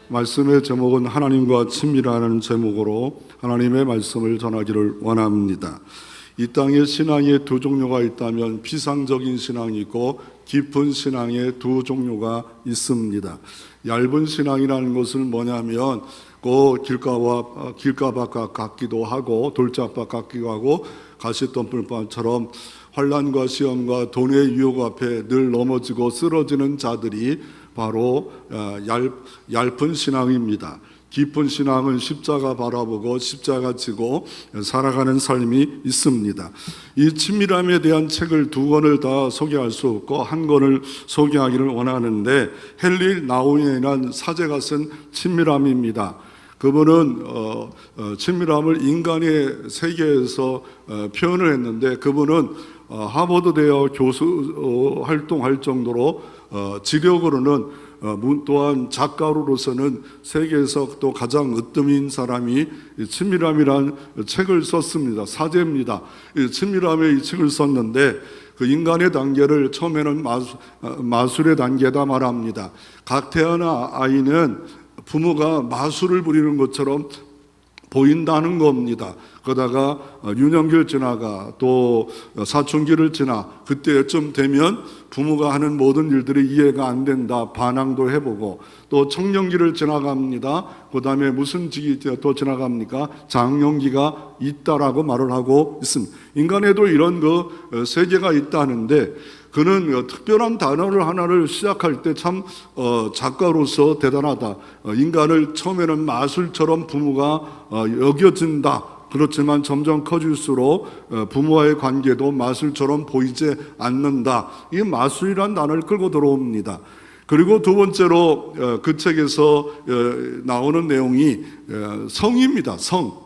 말씀의 제목은 하나님과 친밀하는 제목으로 하나님의 말씀을 전하기를 원합니다. 이 땅에 신앙의 두 종류가 있다면 피상적인 신앙이 있고 깊은 신앙의 두 종류가 있습니다. 얇은 신앙이라는 것은 뭐냐면 길가밭 같기도 하고 돌짝밭 같기도 하고 가시덤불밭처럼 환난과 시험과 돈의 유혹 앞에 늘 넘어지고 쓰러지는 자들이 바로 얇은 신앙입니다. 깊은 신앙은 십자가 바라보고 십자가 지고 살아가는 삶이 있습니다. 이 친밀함에 대한 책을 두 권을 다 소개할 수 없고 한 권을 소개하기를 원하는데 헨리 나우엔이라는 사제가 쓴 친밀함입니다. 그분은 친밀함을 인간의 세계에서 표현을 했는데 그분은 하버드 대학 교수 활동할 정도로 지력으로는 또한 작가로서는 세계에서 또 가장 으뜸인 사람이 친밀함이라는 책을 썼습니다. 사제입니다. 친밀함의 이 책을 썼는데 그 인간의 단계를 처음에는 마술의 단계다 말합니다. 각 태어난 아이는 부모가 마술을 부리는 것처럼 보인다는 겁니다. 그러다가 유년기를 지나가 또 사춘기를 지나 그때쯤 되면 부모가 하는 모든 일들이 이해가 안 된다 반항도 해보고 또 청년기를 지나갑니다. 그 다음에 무슨 직이 또 지나갑니까? 장년기가 있다라고 말을 하고 있습니다. 인간에도 이런 세계가 있다는데 그는 특별한 단어를 하나를 시작할 때 참 작가로서 대단하다. 인간을 처음에는 마술처럼 부모가 여겨진다. 그렇지만 점점 커질수록 부모와의 관계도 마술처럼 보이지 않는다. 이 마술이란 단어를 끌고 들어옵니다. 그리고 두 번째로 그 책에서 나오는 내용이 성입니다. 성.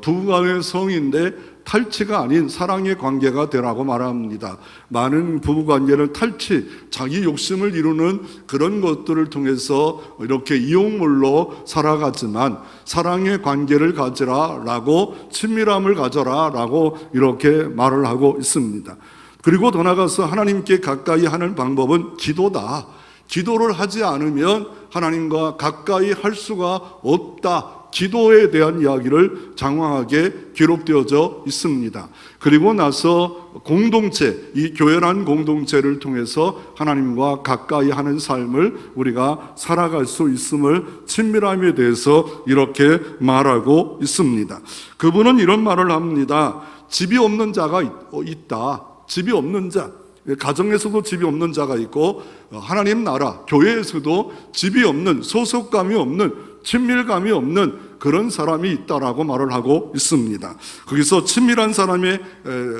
부부간의 성인데 탈취가 아닌 사랑의 관계가 되라고 말합니다. 많은 부부관계는 탈취, 자기 욕심을 이루는 그런 것들을 통해서 이렇게 이용물로 살아가지만 사랑의 관계를 가지라라고 친밀함을 가져라라고 이렇게 말을 하고 있습니다. 그리고 더 나아가서 하나님께 가까이 하는 방법은 기도다. 기도를 하지 않으면 하나님과 가까이 할 수가 없다. 기도에 대한 이야기를 장황하게 기록되어져 있습니다. 그리고 나서 공동체, 이 교회란 공동체를 통해서 하나님과 가까이 하는 삶을 우리가 살아갈 수 있음을 친밀함에 대해서 이렇게 말하고 있습니다. 그분은 이런 말을 합니다. 집이 없는 자가 있다. 집이 없는 자. 가정에서도 집이 없는 자가 있고 하나님 나라, 교회에서도 집이 없는, 소속감이 없는, 친밀감이 없는 그런 사람이 있다라고 말을 하고 있습니다. 거기서 친밀한 사람의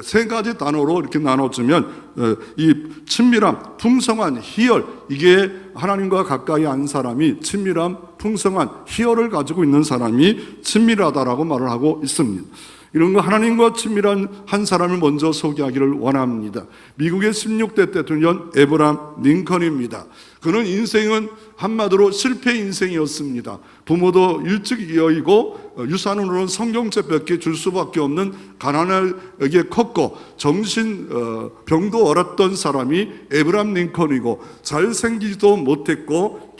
세 가지 단어로 이렇게 나눠주면 이 친밀함, 풍성한 희열, 이게 하나님과 가까이 한 사람이 친밀함, 풍성한 희열을 가지고 있는 사람이 친밀하다라고 말을 하고 있습니다. 이런 거 하나님과 친밀한 한 사람을 먼저 소개하기를 원합니다. 미국의 16대 대통령 에브람 링컨입니다. 그는 인생은 한마디로 실패 인생이었습니다. 부모도 일찍 이어이고 유산으로는 성경책밖에 줄 수밖에 없는 가난하게 컸고 정신병도 앓았던 사람이 에브람 링컨이고 잘생기지도 못했고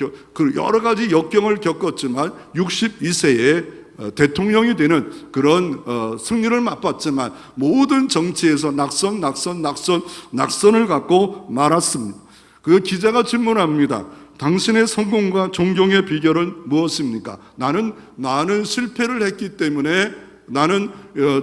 여러 가지 역경을 겪었지만 62세에 대통령이 되는 그런 승리를 맛봤지만 모든 정치에서 낙선을 갖고 말았습니다. 그 기자가 질문합니다. 당신의 성공과 존경의 비결은 무엇입니까? 나는 실패를 했기 때문에 나는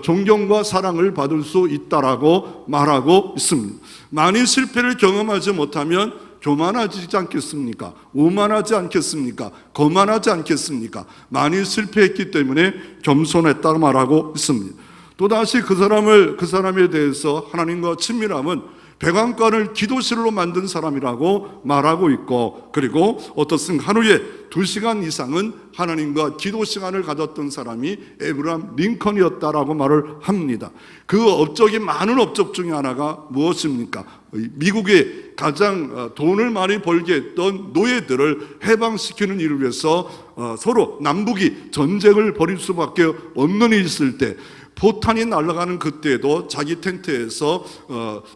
존경과 사랑을 받을 수 있다라고 말하고 있습니다. 많이 실패를 경험하지 못하면 교만하지 않겠습니까? 오만하지 않겠습니까? 거만하지 않겠습니까? 많이 실패했기 때문에 겸손했다고 말하고 있습니다. 또다시 그 사람에 대해서 하나님과 친밀함은 백왕관을 기도실로 만든 사람이라고 말하고 있고 그리고 어떻습니까? 하루에 2시간 이상은 하나님과 기도 시간을 가졌던 사람이 에브람 링컨이었다라고 말을 합니다. 그 업적이 많은 업적 중에 하나가 무엇입니까? 미국의 가장 돈을 많이 벌게 했던 노예들을 해방시키는 일을 위해서 서로 남북이 전쟁을 벌일 수밖에 없는 일이 있을 때, 포탄이 날아가는 그때에도 자기 텐트에서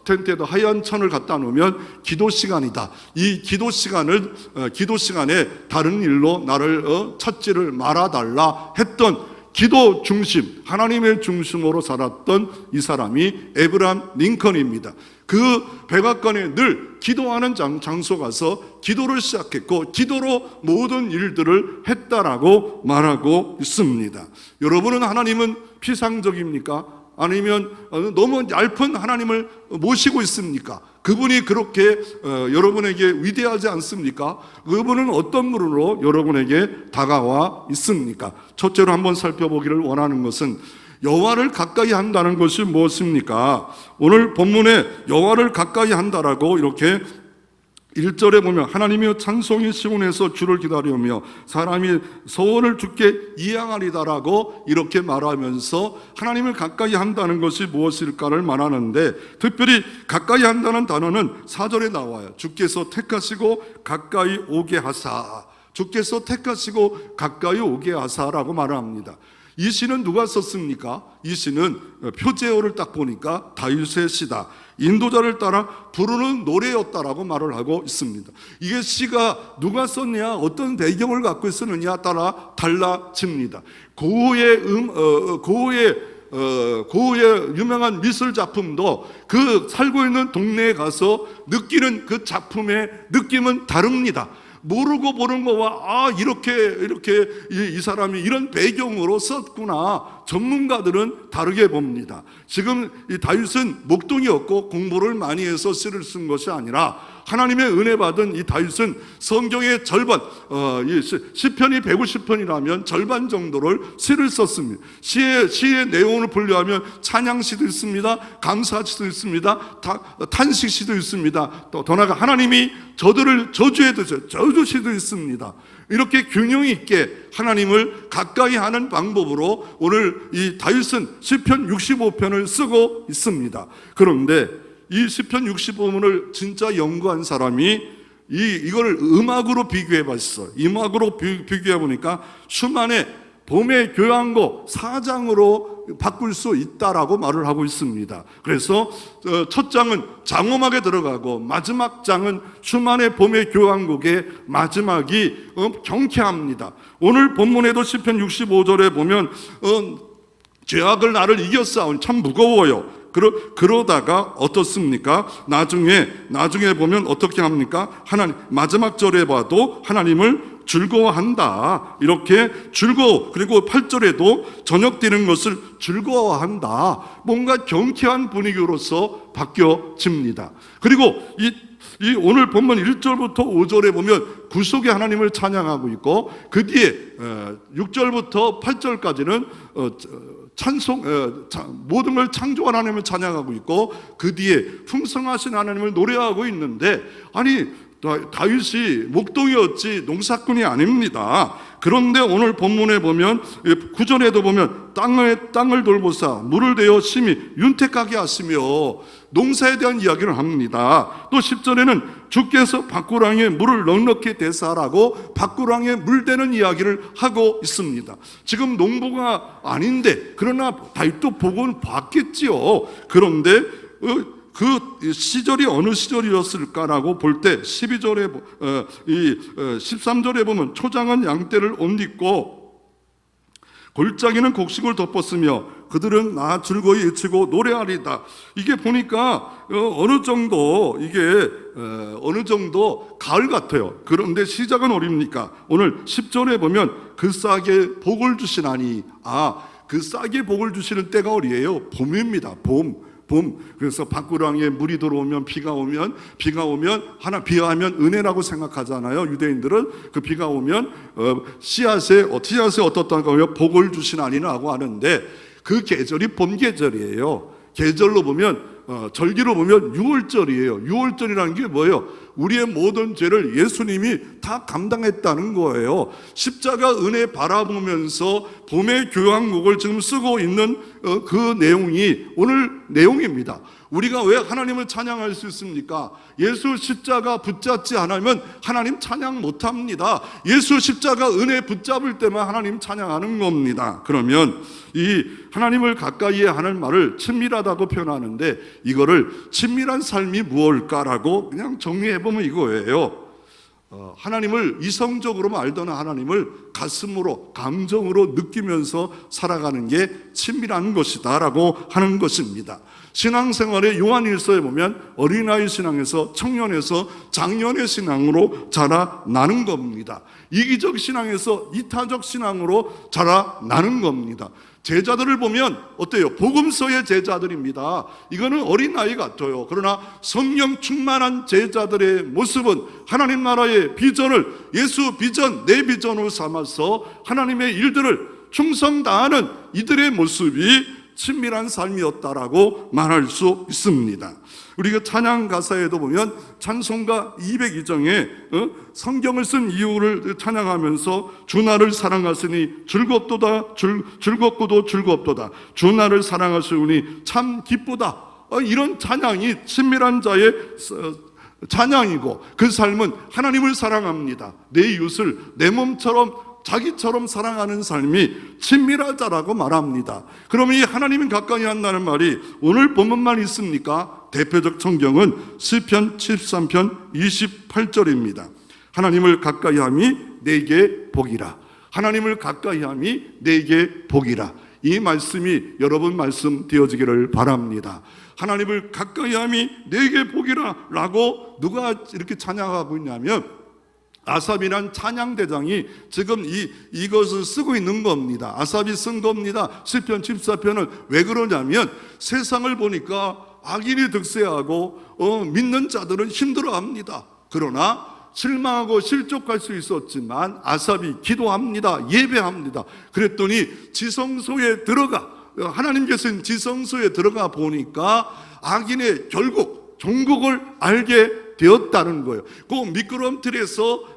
텐트에도 하얀 천을 갖다 놓으면 기도 시간이다. 이 기도 시간에 다른 일로 나를 찾지를 말아달라 했던 기도 중심, 하나님의 중심으로 살았던 이 사람이 에브라함 링컨입니다. 그 백악관에 늘 기도하는 장소 가서 기도를 시작했고 기도로 모든 일들을 했다라고 말하고 있습니다. 여러분은 하나님은 피상적입니까? 아니면 너무 얇은 하나님을 모시고 있습니까? 그분이 그렇게 여러분에게 위대하지 않습니까? 그분은 어떤 분으로 여러분에게 다가와 있습니까? 첫째로 한번 살펴보기를 원하는 것은 여호와를 가까이 한다는 것이 무엇입니까? 오늘 본문에 여호와를 가까이 한다라고 이렇게 1절에 보면 하나님이여 찬송이 시온에서 주를 기다리며 사람이 소원을 주께 이양하리다라고 이렇게 말하면서 하나님을 가까이 한다는 것이 무엇일까를 말하는데, 특별히 가까이 한다는 단어는 4절에 나와요. 주께서 택하시고 가까이 오게 하사, 주께서 택하시고 가까이 오게 하사라고 말합니다. 이 시는 누가 썼습니까? 이 시는 표제어를 딱 보니까 다윗의 시다, 인도자를 따라 부르는 노래였다라고 말을 하고 있습니다. 이게 시가 누가 썼냐, 어떤 배경을 갖고 있었느냐 따라 달라집니다. 고흐의 유명한 미술 작품도 그 살고 있는 동네에 가서 느끼는 그 작품의 느낌은 다릅니다. 모르고 보는 거와 이렇게 이 사람이 이런 배경으로 썼구나, 전문가들은 다르게 봅니다. 지금 이 다윗은 목동이었고 공부를 많이 해서 시를 쓴 것이 아니라 하나님의 은혜 받은 이 다윗은 성경의 절반, 시편이 150편이라면 절반 정도를 시를 썼습니다. 시의 내용을 분류하면 찬양시도 있습니다, 감사시도 있습니다, 탄식시도 있습니다. 더 나아가 하나님이 저들을 저주해 드셔 저주시도 있습니다. 이렇게 균형 있게 하나님을 가까이 하는 방법으로 오늘 이 다윗은 시편 65편을 쓰고 있습니다. 그런데 이 시편 65편을 진짜 연구한 사람이 이걸 음악으로 비교해 봤어요. 음악으로 비교해 보니까 슈만의 봄의 교향곡 4장으로 바꿀 수 있다라고 말을 하고 있습니다. 그래서 첫 장은 장음악에 들어가고 마지막 장은 슈만의 봄의 교향곡의 마지막이 경쾌합니다. 오늘 본문에도 시편 65절에 보면 죄악을 나를 이겨싸운 참 무거워요. 그러다가 어떻습니까? 나중에 보면 어떻게 합니까? 하나님, 마지막 절에 봐도 하나님을 즐거워한다. 이렇게 그리고 8절에도 저녁 되는 것을 즐거워한다. 뭔가 경쾌한 분위기로서 바뀌어집니다. 그리고 이 오늘 본문 1절부터 5절에 보면 구속의 하나님을 찬양하고 있고, 그 뒤에 6절부터 8절까지는 모든 걸 창조한 하나님을 찬양하고 있고, 그 뒤에 풍성하신 하나님을 노래하고 있는데, 아니 다윗이 목동이었지 농사꾼이 아닙니다. 그런데 오늘 본문에 보면 9절에도 보면 땅을 돌보사 물을 대어 심히 윤택하게 하시며 농사에 대한 이야기를 합니다. 또 10절에는 주께서 밭구랑에 물을 넉넉히 대사라고 밭구랑에 물 대는 이야기를 하고 있습니다. 지금 농부가 아닌데 그러나 다윗도 보고는 봤겠지요. 그런데 그 시절이 어느 시절이었을까라고 볼 때 12절에 13절에 보면 초장은 양떼를 옷 입고 골짜기는 곡식을 덮었으며 그들은 나 즐거이 외치고 노래하리다. 이게 보니까 어느 정도 가을 같아요. 그런데 시작은 어딥니까? 오늘 10절에 보면 그 싹에 복을 주시나니, 그 싹에 복을 주시는 때가 어디예요? 봄입니다. 봄. 그래서 밭구랑에 물이 들어오면 비가 오면 비하면 은혜라고 생각하잖아요. 유대인들은 그 비가 오면 씨앗에 어떻다고 하면 복을 주시나니라고 하는데, 그 계절이 봄 계절이에요. 계절로 보면 절기로 보면 6월절이에요. 6월절이라는 게 뭐예요? 우리의 모든 죄를 예수님이 다 감당했다는 거예요. 십자가 은혜 바라보면서 봄의 교향곡을 지금 쓰고 있는 그 내용이 오늘 내용입니다. 우리가 왜 하나님을 찬양할 수 있습니까? 예수 십자가 붙잡지 않으면 하나님 찬양 못합니다. 예수 십자가 은혜 붙잡을 때만 하나님 찬양하는 겁니다. 그러면 이 하나님을 가까이 하는 말을 친밀하다고 표현하는데, 이거를 친밀한 삶이 무엇일까라고 그냥 정리해보면 이거예요. 하나님을 이성적으로 알던 하나님을 가슴으로, 감정으로 느끼면서 살아가는 게 친밀한 것이다 라고 하는 것입니다. 신앙생활의 요한일서에 보면 어린아이 신앙에서 청년에서 장년의 신앙으로 자라나는 겁니다. 이기적 신앙에서 이타적 신앙으로 자라나는 겁니다. 제자들을 보면 어때요? 복음서의 제자들입니다. 이거는 어린아이 같아요. 그러나 성령 충만한 제자들의 모습은 하나님 나라의 비전을 예수 비전, 내 비전으로 삼아서 하나님의 일들을 충성 다하는 이들의 모습이 친밀한 삶이었다라고 말할 수 있습니다. 우리가 찬양 가사에도 보면 찬송가 202장에 성경을 쓴 이유를 찬양하면서 주 나를 사랑하시니 즐겁도다, 즐겁고도 즐겁도다, 주 나를 사랑하시니 참 기쁘다, 이런 찬양이 친밀한 자의 찬양이고, 그 삶은 하나님을 사랑합니다. 내 이웃을 내 몸처럼 자기처럼 사랑하는 삶이 친밀하다라고 말합니다. 그러면 이 하나님을 가까이 한다는 말이 오늘 본문만 있습니까? 대표적 성경은 시편 73편 28절입니다. 하나님을 가까이 함이 내게 복이라. 하나님을 가까이 함이 내게 복이라. 이 말씀이 여러분 말씀 되어지기를 바랍니다. 하나님을 가까이 함이 내게 복이라 라고 누가 이렇게 찬양하고 있냐면 아삽이란 찬양대장이 지금 이것을 쓰고 있는 겁니다. 아삽이 쓴 겁니다. 시편 14편을. 왜 그러냐면 세상을 보니까 악인이 득세하고 믿는 자들은 힘들어합니다. 그러나 실망하고 실족할 수 있었지만 아삽이 기도합니다. 예배합니다. 그랬더니 지성소에 들어가, 하나님께서는 지성소에 들어가 보니까 악인의 결국 종국을 알게 되었다는 거예요. 그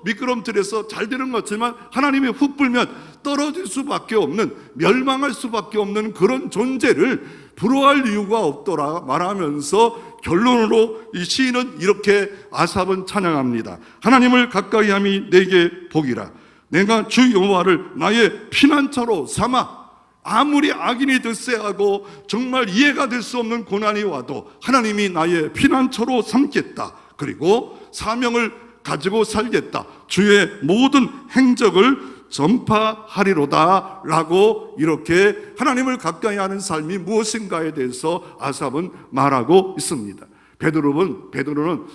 미끄럼틀에서 잘 되는 것 같지만 하나님이 훅 불면 떨어질 수밖에 없는, 멸망할 수밖에 없는 그런 존재를 부러워할 이유가 없더라 말하면서 결론으로 이 시인은 이렇게 아삽은 찬양합니다. 하나님을 가까이 함이 내게 복이라. 내가 주 여호와를 나의 피난처로 삼아 아무리 악인이 득세하고 정말 이해가 될 수 없는 고난이 와도 하나님이 나의 피난처로 삼겠다. 그리고 사명을 가지고 살겠다. 주의 모든 행적을 전파하리로다 라고 이렇게 하나님을 가까이 하는 삶이 무엇인가에 대해서 아삽은 말하고 있습니다. 베드로는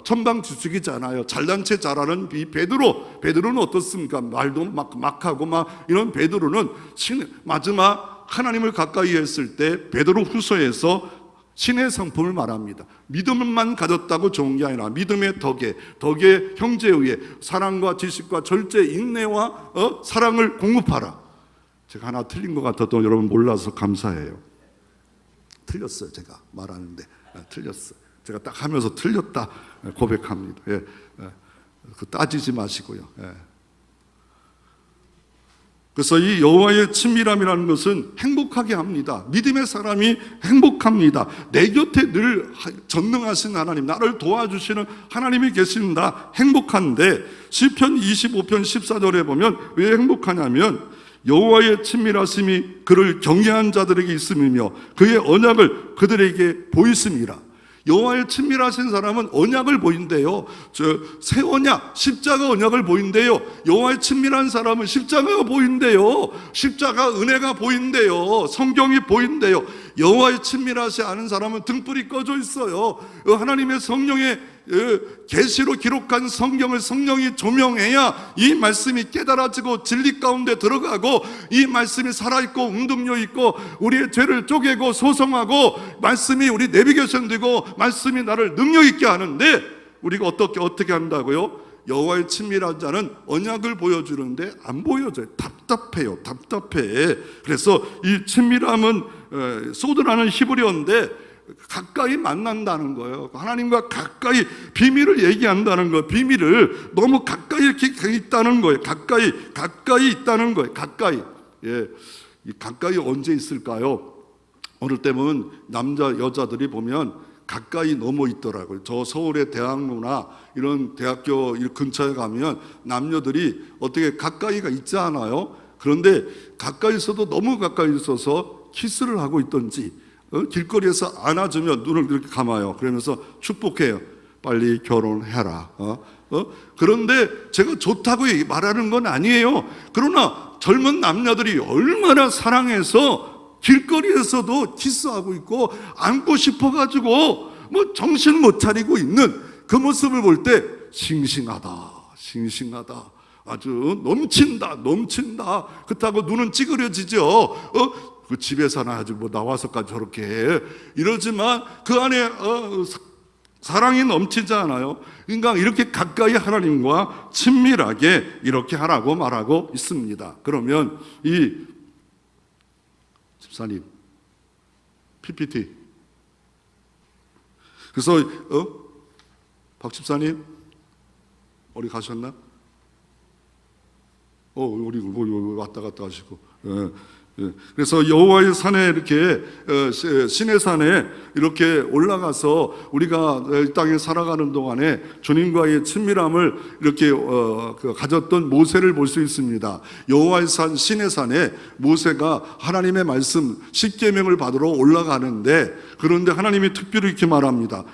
천방지축이잖아요. 잘난 체 잘하는 이 베드로는 어떻습니까? 말도 막 하고 이런 베드로는 마지막 하나님을 가까이 했을 때 베드로 후서에서 신의 성품을 말합니다. 믿음만 가졌다고 좋은 게 아니라 믿음의 덕에 형제에 의해 사랑과 지식과 절제, 인내와 사랑을 공급하라. 제가 하나 틀린 것 같아도 여러분 몰라서 감사해요. 틀렸어요. 제가 말하는데 틀렸어요. 제가 딱 하면서 틀렸다 고백합니다. 따지지 마시고요. 그래서 이 여호와의 친밀함이라는 것은 행복하게 합니다. 믿음의 사람이 행복합니다. 내 곁에 늘 전능하신 하나님, 나를 도와주시는 하나님이 계신다. 행복한데 시편 25편 14절에 보면 왜 행복하냐면 여호와의 친밀하심이 그를 경외한 자들에게 있음이며 그의 언약을 그들에게 보이심이라. 여호와의 친밀하신 사람은 언약을 보인대요. 새 언약, 십자가 언약을 보인대요. 여호와의 친밀한 사람은 십자가가 보인대요. 십자가 은혜가 보인대요. 성경이 보인대요. 여호와의 친밀하지 않은 사람은 등불이 꺼져 있어요. 하나님의 성령의 계시로 기록한 성경을 성령이 조명해야 이 말씀이 깨달아지고 진리 가운데 들어가고 이 말씀이 살아있고 운동력 있고 우리의 죄를 쪼개고 소성하고 말씀이 우리 내비게이션 되고 말씀이 나를 능력 있게 하는데 우리가 어떻게 한다고요? 여호와의 친밀한 자는 언약을 보여주는데 안 보여줘요. 답답해. 그래서 이 친밀함은 소드라는 히브리어인데 가까이 만난다는 거예요. 하나님과 가까이 비밀을 얘기한다는 거예요. 비밀을 너무 가까이 이렇게 있다는 거예요. 가까이 있다는 거예요. 가까이. 이 가까이 언제 있을까요? 어느 때는 남자 여자들이 보면 가까이 넘어 있더라고요. 저 서울의 대학로나 이런 대학교 근처에 가면 남녀들이 어떻게 가까이가 있지 않아요? 그런데 가까이 있어도 너무 가까이 있어서 키스를 하고 있던지 길거리에서 안아주면 눈을 이렇게 감아요. 그러면서 축복해요. 빨리 결혼해라. 그런데 제가 좋다고 말하는 건 아니에요. 그러나 젊은 남녀들이 얼마나 사랑해서 길거리에서도 키스하고 있고 안고 싶어가지고 뭐 정신 못 차리고 있는 그 모습을 볼 때 싱싱하다, 싱싱하다. 아주 넘친다. 그렇다고 눈은 찌그러지죠. 그 집에서나 아주 뭐 나와서까지 저렇게 해. 이러지만 그 안에 사랑이 넘치지 않아요. 그러니까 이렇게 가까이 하나님과 친밀하게 이렇게 하라고 말하고 있습니다. 그러면 이 집사님 PPT. 그래서 박 집사님 어디 가셨나? 우리 왔다 갔다 하시고. 그래서 여호와의 산에 이렇게 신의 산에 이렇게 올라가서 우리가 이 땅에 살아가는 동안에 주님과의 친밀함을 이렇게 가졌던 모세를 볼 수 있습니다. 여호와의 산 신의 산에 모세가 하나님의 말씀 십계명을 받으러 올라가는데, 그런데 하나님이 특별히 이렇게 말합니다.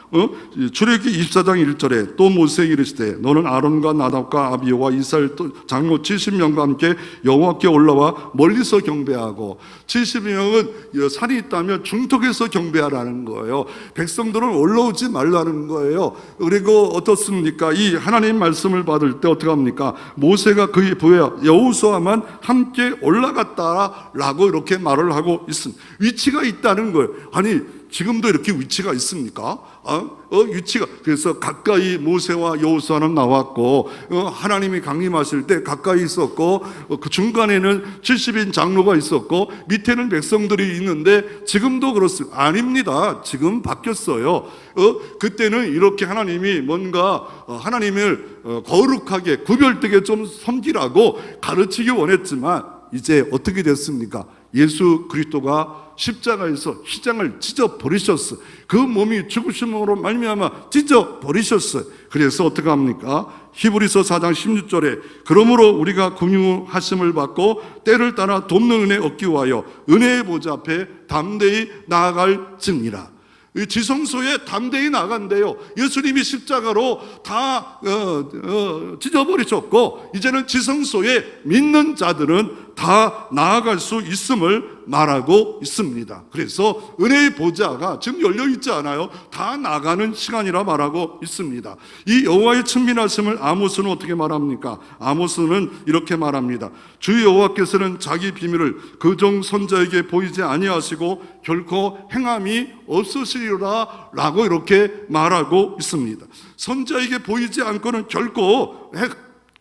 출애굽기 24장 1절에 또 모세에게 이르시되 너는 아론과 나답과 아비오와 이스라엘 장로 70명과 함께 여호와께 올라와 멀리서 경배하고, 70명은 산이 있다면 중턱에서 경배하라는 거예요. 백성들은 올라오지 말라는 거예요. 그리고 어떻습니까? 이 하나님 말씀을 받을 때 어떻게 합니까? 모세가 그의 부하 여호수아만 함께 올라갔다라고 이렇게 말을 하고 있습니다. 위치가 있다는 거예요. 아니 지금도 이렇게 위치가 있습니까? 위치가. 그래서 가까이 모세와 여호수아는 나왔고, 하나님이 강림하실 때 가까이 있었고, 그 중간에는 70인 장로가 있었고, 밑에는 백성들이 있는데 지금도 그렇습니다. 아닙니다. 지금 바뀌었어요. 그때는 이렇게 하나님이 뭔가 하나님을 거룩하게 구별되게 좀 섬기라고 가르치기 원했지만 이제 어떻게 됐습니까? 예수 그리스도가 십자가에서 희장을 찢어버리셨어요. 그 몸이 죽으심으로 말미암아 찢어버리셨어요. 그래서 어떻게 합니까? 히브리서 4장 16절에 그러므로 우리가 긍휼하심을 받고 때를 따라 돕는 은혜 얻기 위하여 은혜의 보좌 앞에 담대히 나아갈지니라. 지성소에 담대히 나간대요. 예수님이 십자가로 다 찢어버리셨고 이제는 지성소에 믿는 자들은 다 나아갈 수 있음을 말하고 있습니다. 그래서 은혜의 보좌가 지금 열려있지 않아요. 다 나가는 시간이라 말하고 있습니다. 이 여호와의 친밀하심을 아모스는 어떻게 말합니까? 아모스는 이렇게 말합니다. 주 여호와께서는 자기 비밀을 그종 선자에게 보이지 아니하시고 결코 행함이 없으시리라 라고 이렇게 말하고 있습니다. 선자에게 보이지 않고는 결코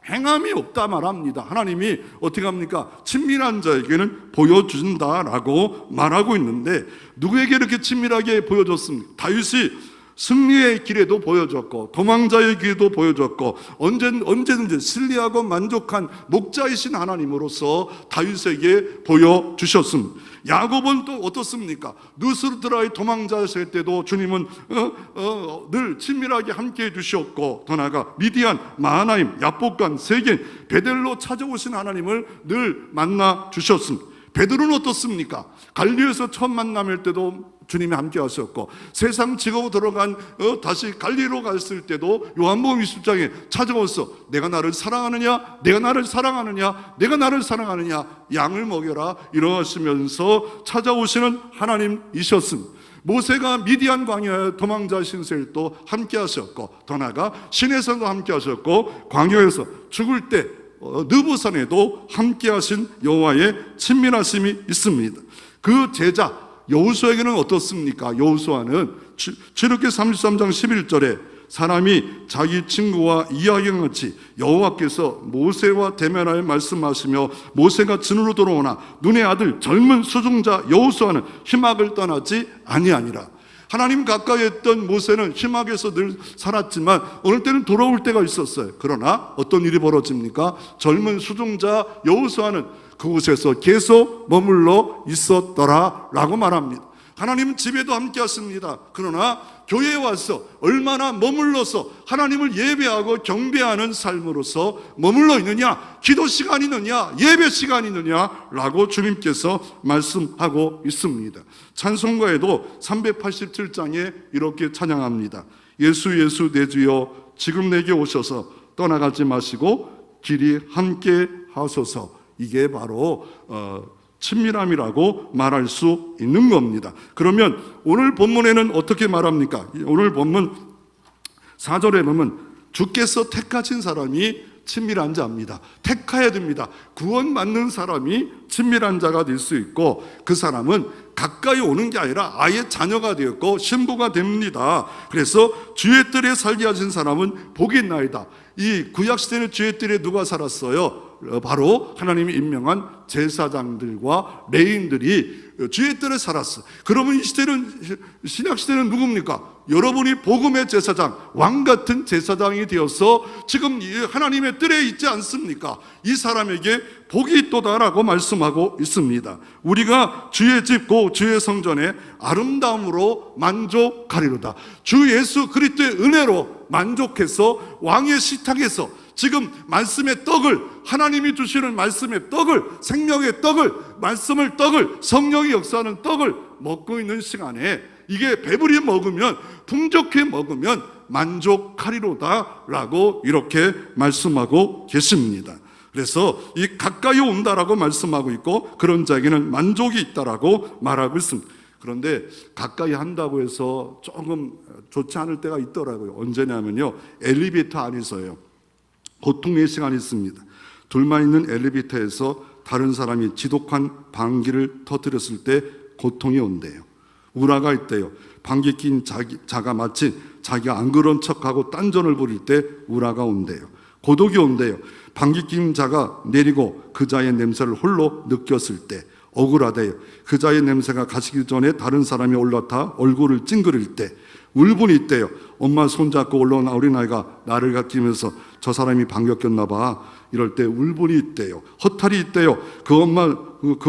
행함이 없다 말합니다. 하나님이 어떻게 합니까? 친밀한 자에게는 보여준다라고 말하고 있는데, 누구에게 이렇게 친밀하게 보여줬습니까? 다윗이 승리의 길에도 보여줬고 도망자의 길에도 보여줬고 언제든지 신뢰하고 만족한 목자이신 하나님으로서 다윗에게 보여주셨습니다. 야곱은 또 어떻습니까? 누스르드라의 도망자였을 때도 주님은 늘 친밀하게 함께해 주셨고, 더 나아가 미디안, 마하나임, 야복간, 세겐, 베델로 찾아오신 하나님을 늘 만나 주셨습니다. 베드로는 어떻습니까? 갈리오에서 처음 만남일 때도 주님이 함께 하셨고, 세상 지고 들어간 다시 갈리로 갔을 때도 요한복음 20장에 찾아와서 내가 나를 사랑하느냐, 내가 나를 사랑하느냐, 내가 나를 사랑하느냐, 양을 먹여라 이러시면서 찾아오시는 하나님이셨습니다. 모세가 미디안 광야에 도망자 신세일도 함께 하셨고, 더 나아가 시내산도 함께 하셨고, 광야에서 죽을 때 느보산에도 함께 하신 여호와의 친밀하심이 있습니다. 그 제자 여호수아에게는 어떻습니까? 여호수아는 출애굽기 33장 11절에 사람이 자기 친구와 이야기같이 여호와께서 모세와 대면하여 말씀하시며 모세가 진으로 돌아오나 눈의 아들 젊은 수종자 여호수아는 희막을 떠나지 아니하니라. 하나님 가까이 했던 모세는 희막에서 늘 살았지만 어느 때는 돌아올 때가 있었어요. 그러나 어떤 일이 벌어집니까? 젊은 수종자 여호수아는 그곳에서 계속 머물러 있었더라 라고 말합니다. 하나님 집에도 함께 왔습니다. 그러나 교회에 와서 얼마나 머물러서 하나님을 예배하고 경배하는 삶으로서 머물러 있느냐, 기도 시간이 있느냐, 예배 시간이 있느냐라고 주님께서 말씀하고 있습니다. 찬송가에도 387장에 이렇게 찬양합니다. 예수 예수 내 주여 지금 내게 오셔서 떠나가지 마시고 길이 함께 하소서. 이게 바로 친밀함이라고 말할 수 있는 겁니다. 그러면 오늘 본문에는 어떻게 말합니까? 오늘 본문 4절에 보면 주께서 택하신 사람이 친밀한 자입니다. 택해야 됩니다. 구원받는 사람이 친밀한 자가 될 수 있고, 그 사람은 가까이 오는 게 아니라 아예 자녀가 되었고 신부가 됩니다. 그래서 주의 뜰에 살게 하신 사람은 복이 있나이다. 이 구약시대는 주의 뜰에 누가 살았어요? 바로 하나님이 임명한 제사장들과 레인들이 주의 뜰에 살았어. 그러면 이 시대는, 신약시대는 누굽니까? 여러분이 복음의 제사장, 왕같은 제사장이 되어서 지금 하나님의 뜰에 있지 않습니까? 이 사람에게 복이 있도다라고 말씀하고 있습니다. 우리가 주의 집 곧 주의 성전에 아름다움으로 만족하리로다. 주 예수 그리스도의 은혜로 만족해서 왕의 식탁에서 지금 말씀의 떡을, 하나님이 주시는 말씀의 떡을, 생명의 떡을, 말씀을 떡을, 성령이 역사하는 떡을 먹고 있는 시간에 이게 배부리 먹으면, 풍족히 먹으면 만족하리로다 라고 이렇게 말씀하고 계십니다. 그래서 이 가까이 온다라고 말씀하고 있고, 그런 자에게는 만족이 있다라고 말하고 있습니다. 그런데 가까이 한다고 해서 조금 좋지 않을 때가 있더라고요. 언제냐면요, 엘리베이터 안에서요, 고통의 시간이 있습니다. 둘만 있는 엘리베이터에서 다른 사람이 지독한 방귀를 터뜨렸을 때 고통이 온대요. 우라가 있대요. 방귀 낀 자가 마치 자기가 안 그런 척하고 딴전을 부릴 때 우라가 온대요. 고독이 온대요. 방귀 낀 자가 내리고 그 자의 냄새를 홀로 느꼈을 때 억울하대요. 그 자의 냄새가 가시기 전에 다른 사람이 올라타 얼굴을 찡그릴 때 울분이 있대요. 엄마 손잡고 올라온 어린아이가 나를 가끼면서 저 사람이 방귀 꼈나 봐. 이럴 때 울분이 있대요. 허탈이 있대요. 그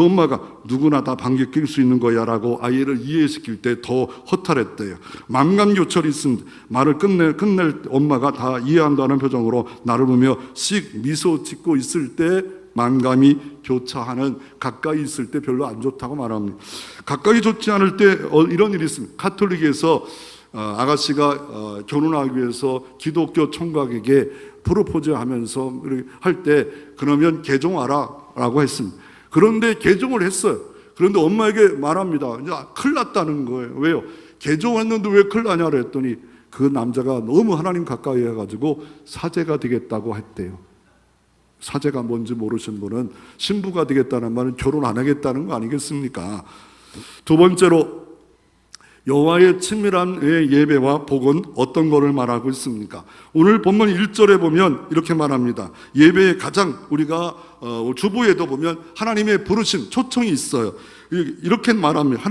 엄마가 누구나 다 방귀 낄 수 있는 거야 라고 아이를 이해시킬 때 더 허탈했대요. 만감교철이 있습니다. 말을 끝낼 엄마가 다 이해한다는 표정으로 나를 보며 씩 미소 짓고 있을 때 만감이 교차하는, 가까이 있을 때 별로 안 좋다고 말합니다. 가까이 좋지 않을 때 이런 일이 있습니다. 가톨릭에서 아가씨가 결혼하기 위해서 기독교 총각에게 프로포즈 하면서 할 때 그러면 개종하라 라고 했습니다. 그런데 개종을 했어요. 그런데 엄마에게 말합니다. 이제 큰일 났다는 거예요. 왜요? 개종했는데 왜 큰일 나냐 그랬더니 그 남자가 너무 하나님 가까이 해가지고 사제가 되겠다고 했대요. 사제가 뭔지 모르신 분은 신부가 되겠다는 말은 결혼 안 하겠다는 거 아니겠습니까? 두 번째로 여호와의 친밀한 예배와 복은 어떤 것을 말하고 있습니까? 오늘 본문 1절에 보면 이렇게 말합니다. 예배의 가장 우리가 주보에도 보면 하나님의 부르심, 초청이 있어요. 이렇게 말합니다.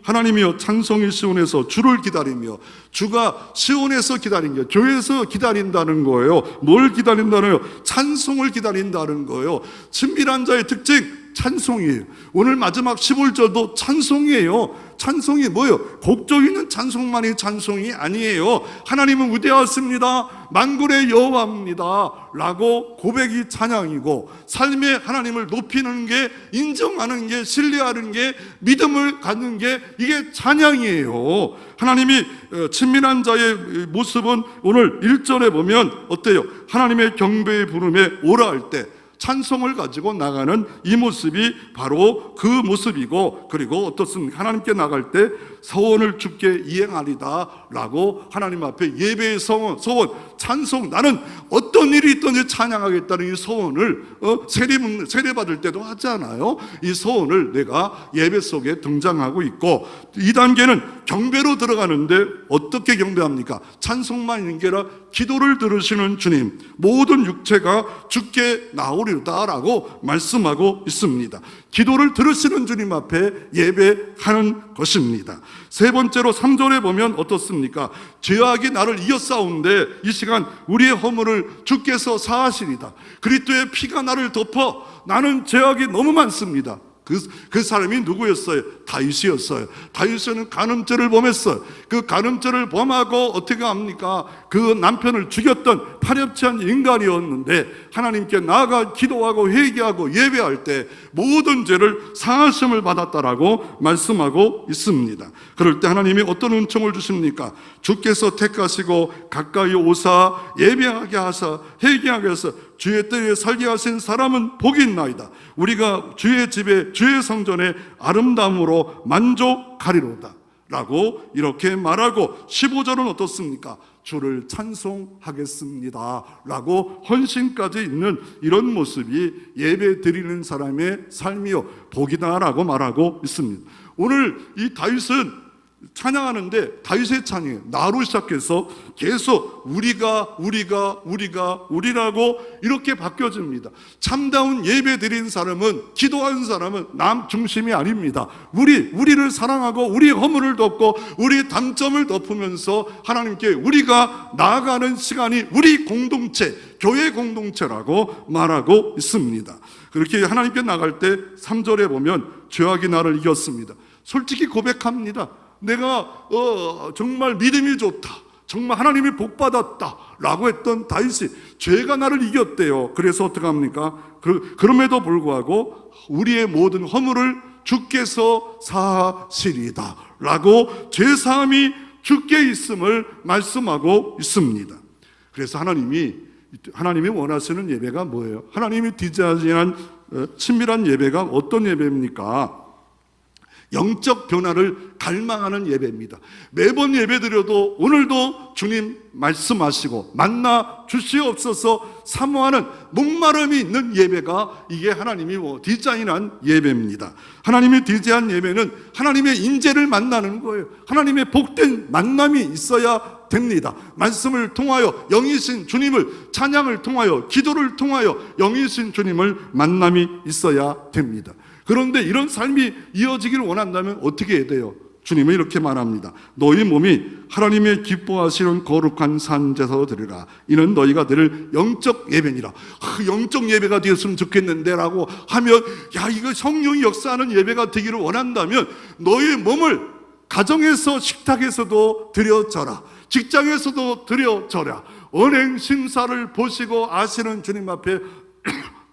하나님이여 찬송이 시온에서 주를 기다리며, 주가 시온에서 기다린 게 교회에서 기다린다는 거예요. 뭘 기다린다는 거예요? 찬송을 기다린다는 거예요. 친밀한 자의 특징, 찬송이에요. 오늘 마지막 15절도 찬송이에요. 찬송이 뭐예요? 곡조 있는 찬송만이 찬송이 아니에요. 하나님은 위대하십니다. 만군의 여호와입니다 라고 고백이 찬양이고, 삶에 하나님을 높이는 게, 인정하는 게, 신뢰하는 게, 믿음을 갖는 게 이게 찬양이에요. 하나님이 친밀한 자의 모습은 오늘 1절에 보면 어때요? 하나님의 경배의 부름에 오라 할 때 찬송을 가지고 나가는 이 모습이 바로 그 모습이고, 그리고 어떻습니까? 하나님께 나갈 때 서원을 주께 이행하리다 라고 하나님 앞에 예배의 서원, 찬송, 나는 어떤 일이 있든지 찬양하겠다는 이 서원을 세례 받을 때도 하잖아요. 이 서원을 내가 예배 속에 등장하고 있고, 2단계는 경배로 들어가는데 어떻게 경배합니까? 찬송만 있는 게 아니라 기도를 들으시는 주님, 모든 육체가 주께 나오리다라고 말씀하고 있습니다. 기도를 들으시는 주님 앞에 예배하는 것입니다. 세 번째로 3절에 보면 어떻습니까? 죄악이 나를 이어싸운데 이 시간 우리의 허물을 주께서 사하시리다. 그리스도의 피가 나를 덮어 나는 죄악이 너무 많습니다. 그 사람이 누구였어요? 다윗이었어요. 다윗은 간음죄를 범했어요. 그 간음죄를 범하고 어떻게 합니까? 그 남편을 죽였던 파렴치한 인간이었는데 하나님께 나아가 기도하고 회개하고 예배할 때 모든 죄를 사하심을 받았다라고 말씀하고 있습니다. 그럴 때 하나님이 어떤 은총을 주십니까? 주께서 택하시고 가까이 오사 예배하게 하사 회개하게 하사 주의 때에 살게 하신 사람은 복이 있나이다. 우리가 주의 집에 주의 성전에 아름다움으로 만족하리로다 라고 이렇게 말하고 15절은 어떻습니까? 주를 찬송하겠습니다 라고 헌신까지 있는 이런 모습이 예배 드리는 사람의 삶이요 복이다 라고 말하고 있습니다. 오늘 이 다윗은 찬양하는데 다윗의 찬양이 나로 시작해서 계속 우리라고 이렇게 바뀌어집니다. 참다운 예배 드린 사람은, 기도한 사람은 남 중심이 아닙니다. 우리를 사랑하고 우리의 허물을 덮고 우리의 단점을 덮으면서 하나님께 우리가 나아가는 시간이 우리 공동체, 교회 공동체라고 말하고 있습니다. 그렇게 하나님께 나갈 때 3절에 보면 죄악이 나를 이겼습니다. 솔직히 고백합니다. 내가 정말 믿음이 좋다, 정말 하나님이 복받았다 라고 했던 다윗이 죄가 나를 이겼대요. 그래서 어떻게 합니까? 그럼에도 불구하고 우리의 모든 허물을 주께서 사하시리다 라고 죄사함이 주께 있음을 말씀하고 있습니다. 그래서 하나님이 원하시는 예배가 뭐예요? 하나님이 디자인한 친밀한 예배가 어떤 예배입니까? 영적 변화를 갈망하는 예배입니다. 매번 예배드려도 오늘도 주님 말씀하시고 만나 주시옵소서 사모하는 목마름이 있는 예배가 이게 하나님이 디자인한 예배입니다. 하나님이 디자인한 예배는 하나님의 인재를 만나는 거예요. 하나님의 복된 만남이 있어야 됩니다. 말씀을 통하여 영이신 주님을, 찬양을 통하여, 기도를 통하여 영이신 주님을 만남이 있어야 됩니다. 그런데 이런 삶이 이어지기를 원한다면 어떻게 해야 돼요? 주님은 이렇게 말합니다. 너희 몸이 하나님의 기뻐하시는 거룩한 산제사로 드리라. 이는 너희가 드릴 영적 예배니라. 영적 예배가 되었으면 좋겠는데 라고 하면 이거 성령이 역사하는 예배가 되기를 원한다면 너희 몸을 가정에서 식탁에서도 드려져라, 직장에서도 드려져라, 언행 심사를 보시고 아시는 주님 앞에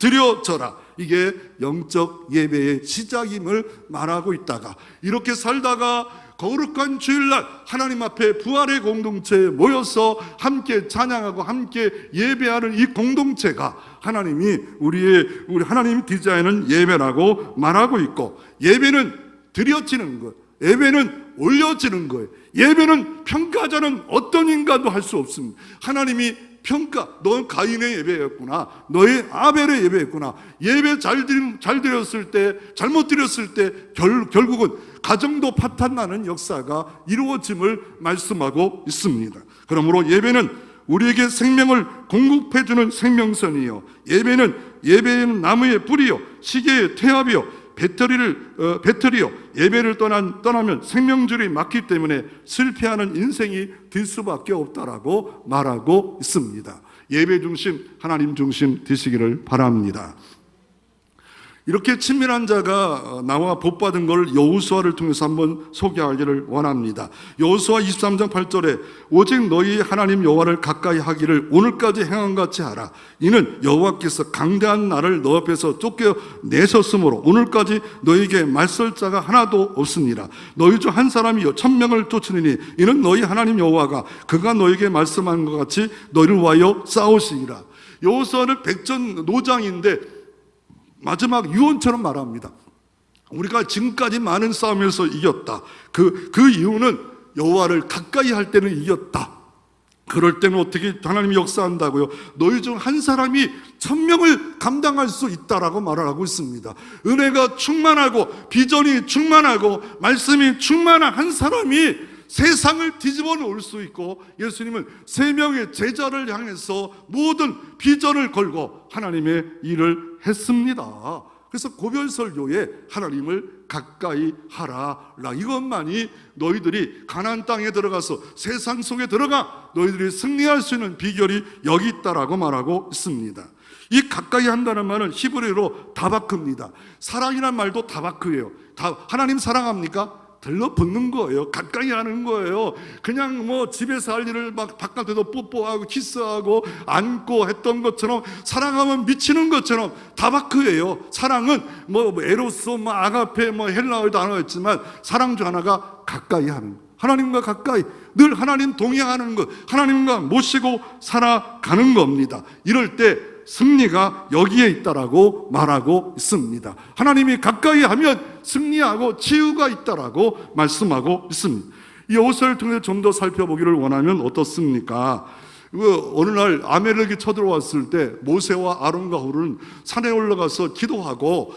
드려져라. 이게 영적 예배의 시작임을 말하고 있다가 이렇게 살다가 거룩한 주일날 하나님 앞에 부활의 공동체에 모여서 함께 찬양하고 함께 예배하는 이 공동체가 우리 하나님이 디자인은 예배라고 말하고 있고, 예배는 드려지는 것, 예배는 올려지는 거예요. 예배는 평가자는 어떤 인간도 할 수 없습니다. 하나님이 평가, 넌 가인의 예배였구나, 너의 아벨의 예배였구나. 예배 잘 드렸을 때, 잘못 드렸을 때 결국은 가정도 파탄나는 역사가 이루어짐을 말씀하고 있습니다. 그러므로 예배는 우리에게 생명을 공급해주는 생명선이요, 예배는 나무의 뿌리요, 시계의 태압이요, 배터리요, 예배를 떠나면 생명줄이 막기 때문에 실패하는 인생이 될 수밖에 없다라고 말하고 있습니다. 예배 중심, 하나님 중심 되시기를 바랍니다. 이렇게 친밀한 자가 나와 복받은 걸 여호수아를 통해서 한번 소개하기를 원합니다. 여호수아 23장 8절에 오직 너희 하나님 여호와를 가까이 하기를 오늘까지 행한 같이 하라. 이는 여호와께서 강대한 나를 너 앞에서 쫓겨내셨으므로 오늘까지 너희에게 맞설 자가 하나도 없으니라. 너희 중 한 사람이 1000명을 쫓으니 이는 너희 하나님 여호와가 그가 너희에게 말씀한 것 같이 너희를 위하여 싸우시리라. 여호수아는 백전노장인데 마지막 유언처럼 말합니다. 우리가 지금까지 많은 싸움에서 이겼다. 그 이유는 여호와를 가까이 할 때는 이겼다. 그럴 때는 어떻게 하나님이 역사한다고요? 너희 중 한 사람이 1000명을 감당할 수 있다라고 말을 하고 있습니다. 은혜가 충만하고 비전이 충만하고 말씀이 충만한 한 사람이 세상을 뒤집어 놓을 수 있고, 예수님은 3명의 제자를 향해서 모든 비전을 걸고 하나님의 일을 했습니다. 그래서 고별설교에 하나님을 가까이 하라, 이것만이 너희들이 가나안 땅에 들어가서 세상 속에 들어가 너희들이 승리할 수 있는 비결이 여기 있다라고 말하고 있습니다. 이 가까이 한다는 말은 히브리어로 다바크입니다. 사랑이란 말도 다바크예요. 하나님 사랑합니까? 들러붙는 거예요. 가까이 하는 거예요. 그냥 뭐 집에서 할 일을 막 바깥에도 뽀뽀하고 키스하고 안고 했던 것처럼, 사랑하면 미치는 것처럼 다바크예요. 사랑은 뭐 에로스, 뭐 아가페, 뭐 헬라어의 단어가 있지만 사랑 중 하나가 가까이 하는 거. 하나님과 가까이, 늘 하나님 동행하는 것, 하나님과 모시고 살아가는 겁니다. 이럴 때 승리가 여기에 있다라고 말하고 있습니다. 하나님이 가까이 하면 승리하고 치유가 있다라고 말씀하고 있습니다. 이 오서를 통해 좀 더 살펴보기를 원하면 어떻습니까? 어느 날 아멜렉이 쳐들어왔을 때 모세와 아론과 홀은 산에 올라가서 기도하고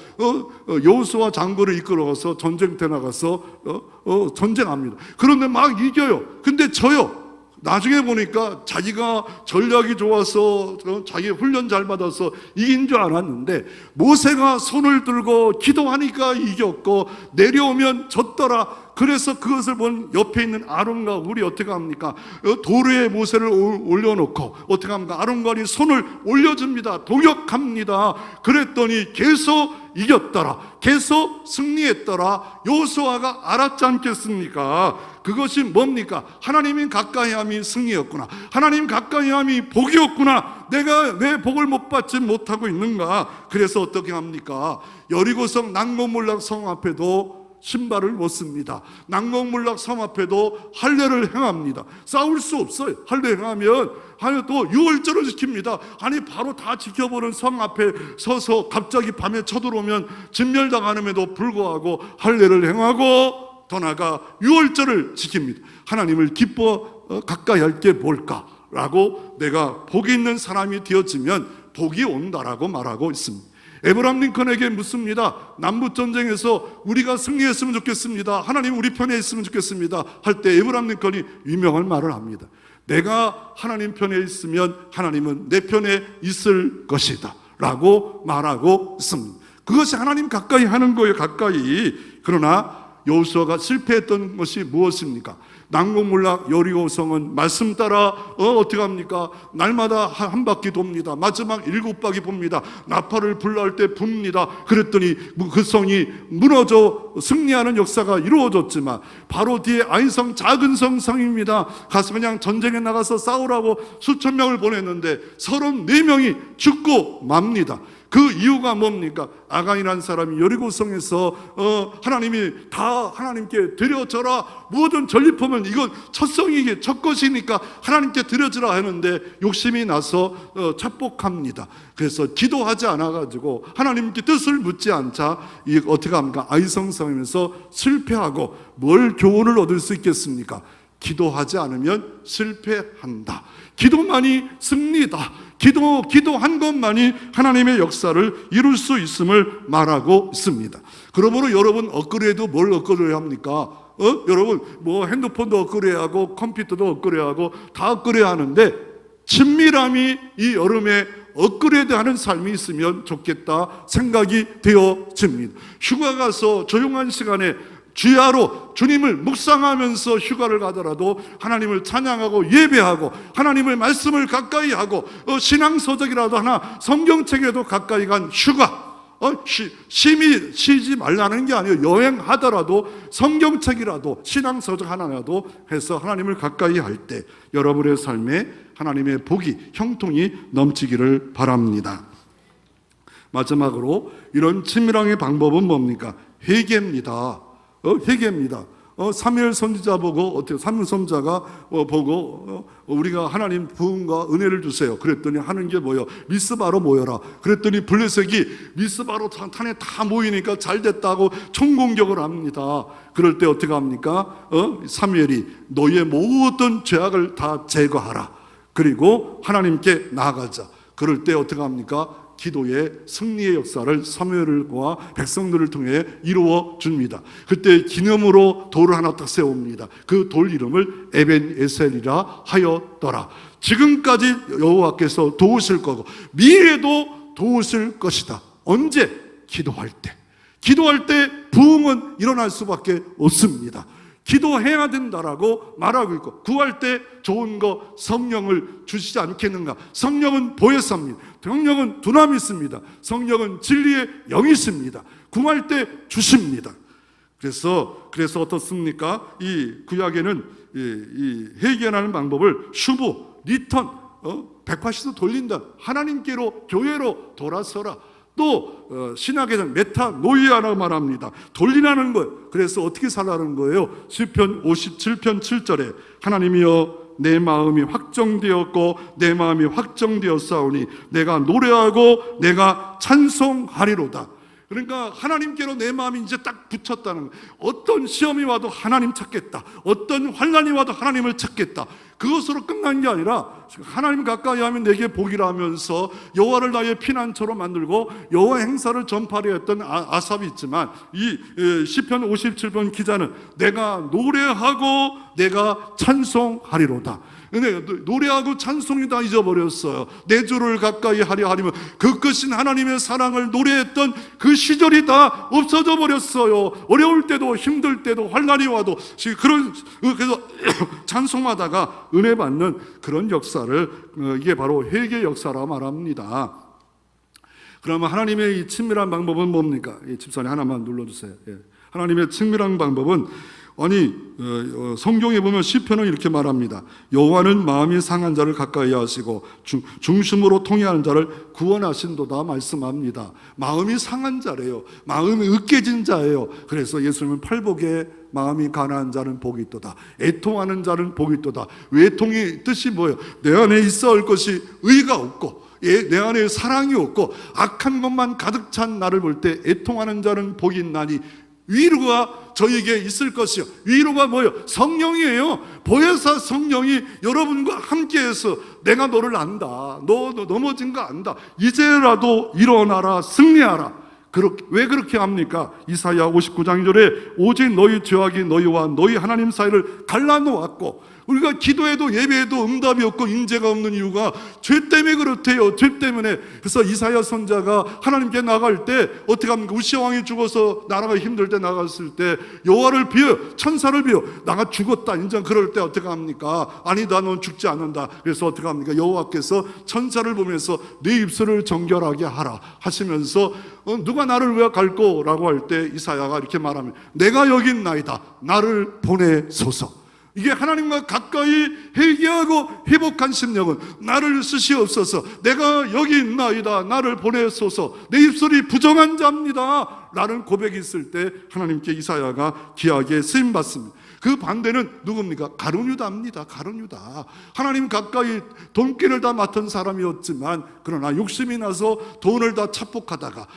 여호수아 장군을 이끌어가서 전쟁터에 나가서 전쟁합니다. 그런데 막 이겨요. 근데 져요. 나중에 보니까 자기가 전략이 좋아서 자기 훈련 잘 받아서 이긴 줄 알았는데, 모세가 손을 들고 기도하니까 이겼고 내려오면 졌더라. 그래서 그것을 본 옆에 있는 아론과 홀이 어떻게 합니까? 돌 위에 모세를 올려놓고 어떻게 합니까? 아론과 홀이 손을 올려줍니다. 동역합니다. 그랬더니 계속 이겼더라, 계속 승리했더라. 여호수아가 알았지 않겠습니까? 그것이 뭡니까? 하나님이 가까이함이 승리였구나, 하나님 가까이함이 복이었구나. 내가 왜 복을 못 받지 못하고 있는가? 그래서 어떻게 합니까? 여리고성 난공몰락 성 앞에도 신발을 벗습니다. 난공몰락 성 앞에도 할례를 행합니다. 싸울 수 없어요. 할례 행하면 또 유월절을 지킵니다. 아니 바로 다 지켜보는 성 앞에 서서 갑자기 밤에 쳐들어오면 진멸당하는데도 불구하고 할례를 행하고 더 나아가 유월절을 지킵니다. 하나님을 기뻐 가까이 할 게 뭘까라고, 내가 복이 있는 사람이 되어지면 복이 온다라고 말하고 있습니다. 에브라임 링컨에게 묻습니다. 남북전쟁에서 우리가 승리했으면 좋겠습니다, 하나님 우리 편에 있으면 좋겠습니다 할 때 에브라임 링컨이 유명한 말을 합니다. 내가 하나님 편에 있으면 하나님은 내 편에 있을 것이다 라고 말하고 있습니다. 그것이 하나님 가까이 하는 거예요. 가까이. 그러나 여호수아가 실패했던 것이 무엇입니까? 난공몰락 여리고성은 말씀 따라 어떻게 합니까? 날마다 한 바퀴 돕니다. 마지막 7바퀴 봅니다. 나팔을 불러올 때 붑니다. 그랬더니 그 성이 무너져 승리하는 역사가 이루어졌지만, 바로 뒤에 아이성 작은 성입니다. 가서 그냥 전쟁에 나가서 싸우라고 수천 명을 보냈는데 34명이 죽고 맙니다. 그 이유가 뭡니까? 아간이라는 사람이 여리고성에서 하나님이 다 하나님께 드려져라, 모든 전리품은 이건 첫성이게 첫 것이니까 하나님께 드려주라 하는데 욕심이 나서 착복합니다. 그래서 기도하지 않아가지고 하나님께 뜻을 묻지 않자 어떻게 합니까? 아이성성에서 실패하고, 뭘 교훈을 얻을 수 있겠습니까? 기도하지 않으면 실패한다. 기도만이 승리다. 기도한 것만이 하나님의 역사를 이룰 수 있음을 말하고 있습니다. 그러므로 여러분 업그레이드 뭘 업그레이드 합니까? 여러분 뭐 핸드폰도 업그레이드 하고 컴퓨터도 업그레이드 하고 다 업그레이드 하는데, 친밀함이 이 여름에 업그레이드 하는 삶이 있으면 좋겠다 생각이 되어집니다. 휴가 가서 조용한 시간에 주야로 주님을 묵상하면서 휴가를 가더라도 하나님을 찬양하고 예배하고 하나님의 말씀을 가까이 하고 신앙서적이라도 하나, 성경책에도 가까이 간 휴가, 심히 쉬지 말라는 게 아니에요. 여행하더라도 성경책이라도 신앙서적 하나라도 해서 하나님을 가까이 할 때 여러분의 삶에 하나님의 복이 형통이 넘치기를 바랍니다. 마지막으로 이런 친밀함의 방법은 뭡니까? 회개입니다. 회개입니다. 사무엘 선지자 보고, 어떻게 사무엘 선지자가 보고 우리가 하나님 부흥과 은혜를 주세요. 그랬더니 하는 게 뭐예요? 미스바로 모여라. 그랬더니 블레셋이 미스바로 탄에 다 모이니까 잘 됐다고 총공격을 합니다. 그럴 때 어떻게 합니까? 사무엘이 너희의 모든 죄악을 다 제거하라. 그리고 하나님께 나아가자. 그럴 때 어떻게 합니까? 기도의 승리의 역사를 사무엘과 백성들을 통해 이루어 줍니다. 그때 기념으로 돌을 하나 딱 세웁니다. 그 돌 이름을 에벤에셀이라 하였더라. 지금까지 여호와께서 도우실 거고 미래도 도우실 것이다. 언제? 기도할 때. 기도할 때 부흥은 일어날 수밖에 없습니다. 기도해야 된다라고 말하고 있고, 구할 때 좋은 거 성령을 주시지 않겠는가? 성령은 보혜사입니다. 성령은 두나미스입니다. 성령은 진리의 영이십니다. 구할 때 주십니다. 그래서 어떻습니까? 이 구약에는 이 회개하는 방법을 슈브, 리턴, 180도 돌린다. 하나님께로, 교회로 돌아서라. 또 신약에서는 메타노이아라고 말합니다. 돌리라는 거예요. 그래서 어떻게 살라는 거예요? 시편 57편 7절에 하나님이여 내 마음이 확정되었고 내 마음이 확정되었사오니 내가 노래하고 내가 찬송하리로다. 그러니까 하나님께로 내 마음이 이제 딱 붙였다는 거예요. 어떤 시험이 와도 하나님 찾겠다. 어떤 환난이 와도 하나님을 찾겠다. 그것으로 끝난 게 아니라 하나님 가까이 하면 내게 복이라 하면서 여호와를 나의 피난처로 만들고 여호와 행사를 전파하려 했던 아삽이 있지만, 이 시편 57편 기자는 내가 노래하고 내가 찬송하리로다. 근데 노래하고 찬송이 다 잊어버렸어요. 내 주를 가까이 하려 하리면 그 끝인 하나님의 사랑을 노래했던 그 시절이 다 없어져 버렸어요. 어려울 때도 힘들 때도 환난이 와도 그래서 찬송하다가 은혜 받는 그런 역사를, 이게 바로 회개 역사라고 말합니다. 그러면 하나님의 이 친밀한 방법은 뭡니까? 집사님 하나만 눌러주세요. 하나님의 친밀한 방법은, 성경에 보면 시편은 이렇게 말합니다. 여호와는 마음이 상한 자를 가까이 하시고 중심으로 통회하는 자를 구원하신도다 말씀합니다. 마음이 상한 자래요. 마음이 으깨진 자예요. 그래서 예수님은 팔복에 마음이 가난한 자는 복이 있도다. 애통하는 자는 복이 있도다. 외통의 뜻이 뭐예요? 내 안에 있어 할 것이 의가 없고 내 안에 사랑이 없고 악한 것만 가득 찬 나를 볼 때 애통하는 자는 복이 있나니 위로가 저에게 있을 것이요. 위로가 뭐예요? 성령이에요. 보혜사 성령이 여러분과 함께해서 내가 너를 안다. 너 넘어진 거 안다. 이제라도 일어나라, 승리하라. 왜 그렇게 합니까? 이사야 59장 2절에 오직 너희 죄악이 너희와 너희 하나님 사이를 갈라놓았고, 우리가 기도해도 예배해도 응답이 없고 인재가 없는 이유가 죄 때문에 그렇대요. 죄 때문에. 그래서 이사야 선지자가 하나님께 나갈 때 어떻게 합니까? 우시아 왕이 죽어서 나라가 힘들 때 나갔을 때 여호와를 비워, 천사를 비워, 나가 죽었다 인정. 그럴 때 어떻게 합니까? 아니다, 넌 죽지 않는다. 그래서 어떻게 합니까? 여호와께서 천사를 보면서 네 입술을 정결하게 하라 하시면서 누가 나를 왜 갈고? 라고 할 때 이사야가 이렇게 말합니다. 내가 여기 있나이다. 나를 보내소서. 이게 하나님과 가까이 회개하고 회복한 심령은 나를 쓰시옵소서, 내가 여기 있나이다, 나를 보내소서, 내 입술이 부정한 자입니다 라는 고백이 있을 때 하나님께 이사야가 귀하게 쓰임받습니다. 그 반대는 누굽니까? 가룟유다입니다. 가룟유다. 하나님 가까이 돈길을 다 맡은 사람이었지만 그러나 욕심이 나서 돈을 다 착복하다가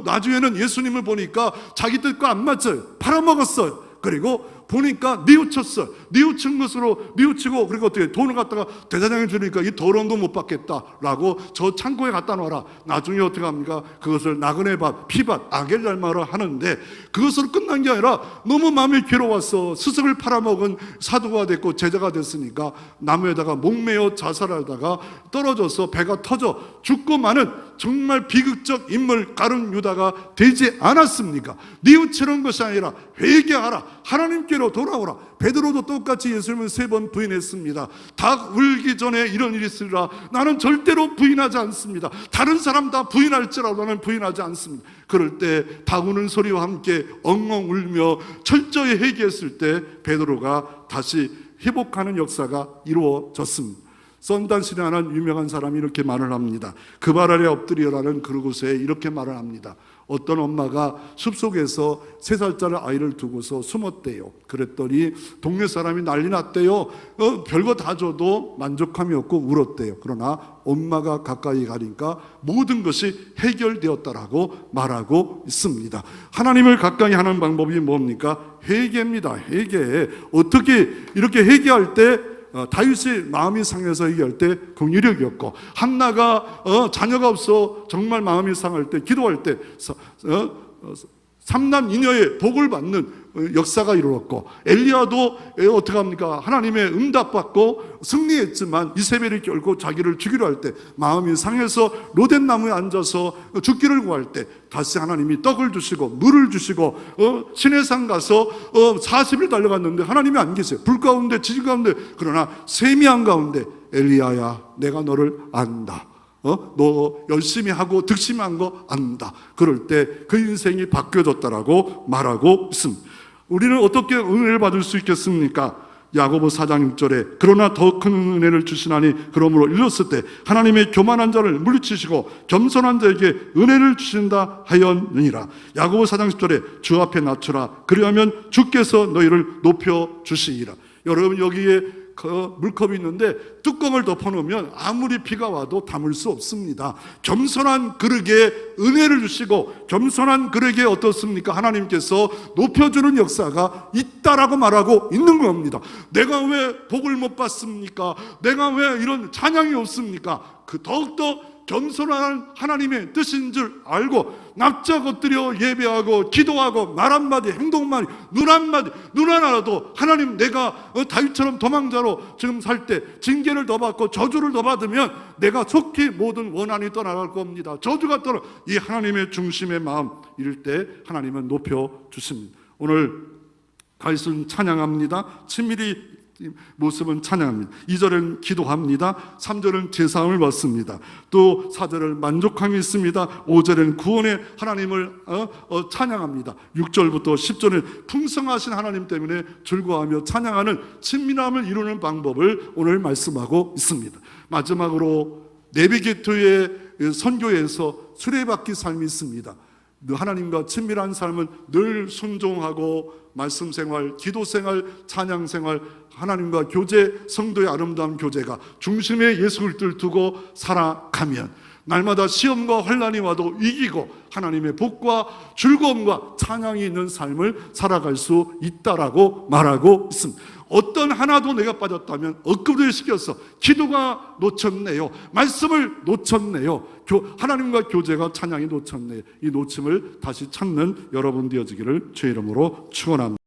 나중에는 예수님을 보니까 자기 뜻과 안 맞아요. 팔아먹었어요. 그리고 보니까 뉘우쳤어. 뉘우친 것으로 뉘우치고, 그리고 어떻게 돈을 갖다가 대사장에 주니까 이 더러운 돈 못 받겠다라고 저 창고에 갖다 놔라. 나중에 어떻게 합니까? 그것을 나그네 밥, 피밥, 아겔 날마를 하는데 그것으로 끝난 게 아니라 너무 마음이 괴로웠어. 스승을 팔아먹은 사도가 됐고 제자가 됐으니까 나무에다가 목매어 자살하다가 떨어져서 배가 터져 죽고 마는 정말 비극적 인물 가룟유다가 되지 않았습니까? 뉘우치는 것이 아니라 회개하라, 하나님께로 돌아오라. 베드로도 똑같이 예수님을 3번 부인했습니다. 닭 울기 전에 이런 일이 있으리라. 나는 절대로 부인하지 않습니다. 다른 사람 다 부인할지라도 나는 부인하지 않습니다. 그럴 때 닭 우는 소리와 함께 엉엉 울며 철저히 회개했을 때 베드로가 다시 회복하는 역사가 이루어졌습니다. 썬단시라는 유명한 사람이 이렇게 말을 합니다. 그 발 아래 엎드려라는 그곳에 이렇게 말을 합니다. 어떤 엄마가 숲속에서 3살짜리 아이를 두고서 숨었대요. 그랬더니 동네 사람이 난리 났대요. 별거 다 줘도 만족함이 없고 울었대요. 그러나 엄마가 가까이 가니까 모든 것이 해결되었다라고 말하고 있습니다. 하나님을 가까이 하는 방법이 뭡니까? 회개입니다. 회개. 어떻게 이렇게 회개할 때 다윗이 마음이 상해서 얘기할 때 긍휼력이었고, 한나가 자녀가 없어 정말 마음이 상할 때 기도할 때 삼남 이녀의 복을 받는 역사가 이루었고, 엘리야도 어떻게 합니까? 하나님의 응답받고 승리했지만 이세벨이 결국 자기를 죽이려 할 때 마음이 상해서 로덴 나무에 앉아서 죽기를 구할 때 다시 하나님이 떡을 주시고 물을 주시고 시내산 가서 40일 달려갔는데 하나님이 안 계세요. 불 가운데 지진 가운데. 그러나 세미한 가운데 엘리야야, 내가 너를 안다. 너 열심히 하고 득심한 거 안다. 그럴 때 그 인생이 바뀌어졌다라고 말하고 있습니다. 우리는 어떻게 은혜를 받을 수 있겠습니까? 야고보 4장 6절에 그러나 더 큰 은혜를 주시나니 그러므로 일렀을 때 하나님의 교만한 자를 물리치시고 겸손한 자에게 은혜를 주신다 하였느니라. 야고보 4장 10절에 주 앞에 낮추라. 그리하면 주께서 너희를 높여 주시리라. 여러분, 여기에 그 물컵이 있는데 뚜껑을 덮어놓으면 아무리 비가 와도 담을 수 없습니다. 겸손한 그릇에 은혜를 주시고 겸손한 그릇에 어떻습니까? 하나님께서 높여주는 역사가 있다라고 말하고 있는 겁니다. 내가 왜 복을 못 받습니까? 내가 왜 이런 찬양이 없습니까? 그 더욱더 겸손한 하나님의 뜻인 줄 알고 납작 엎드려 예배하고 기도하고 말 한마디 행동 한마디 눈 한마디 눈 하나라도 하나님, 내가 다윗처럼 도망자로 지금 살 때 징계를 더 받고 저주를 더 받으면 내가 속히 모든 원한이 떠나갈 겁니다. 저주가 떠나 이 하나님의 중심의 마음 이럴 때 하나님은 높여주십니다. 오늘 다윗은 찬양합니다. 친밀히 모습은 찬양합니다. 2절은 기도합니다. 3절은 제사함을 받습니다. 또 4절은 만족함이 있습니다. 5절은 구원의 하나님을 찬양합니다. 6절부터 10절은 풍성하신 하나님 때문에 즐거워하며 찬양하는 친밀함을 이루는 방법을 오늘 말씀하고 있습니다. 마지막으로 내비게토의 선교에서 수레바퀴 삶이 있습니다. 하나님과 친밀한 삶은 늘 순종하고 말씀 생활, 기도 생활, 찬양 생활, 하나님과 교제, 성도의 아름다운 교제가 중심에 예수 그리스도를 두고 살아가면 날마다 시험과 환난이 와도 이기고 하나님의 복과 즐거움과 찬양이 있는 삶을 살아갈 수 있다라고 말하고 있습니다. 어떤 하나도 내가 빠졌다면 엊그제 시켰어. 기도가 놓쳤네요. 말씀을 놓쳤네요. 하나님과 교제가 찬양이 놓쳤네요. 이 놓침을 다시 찾는 여러분 되어지기를 주의 이름으로 축원합니다.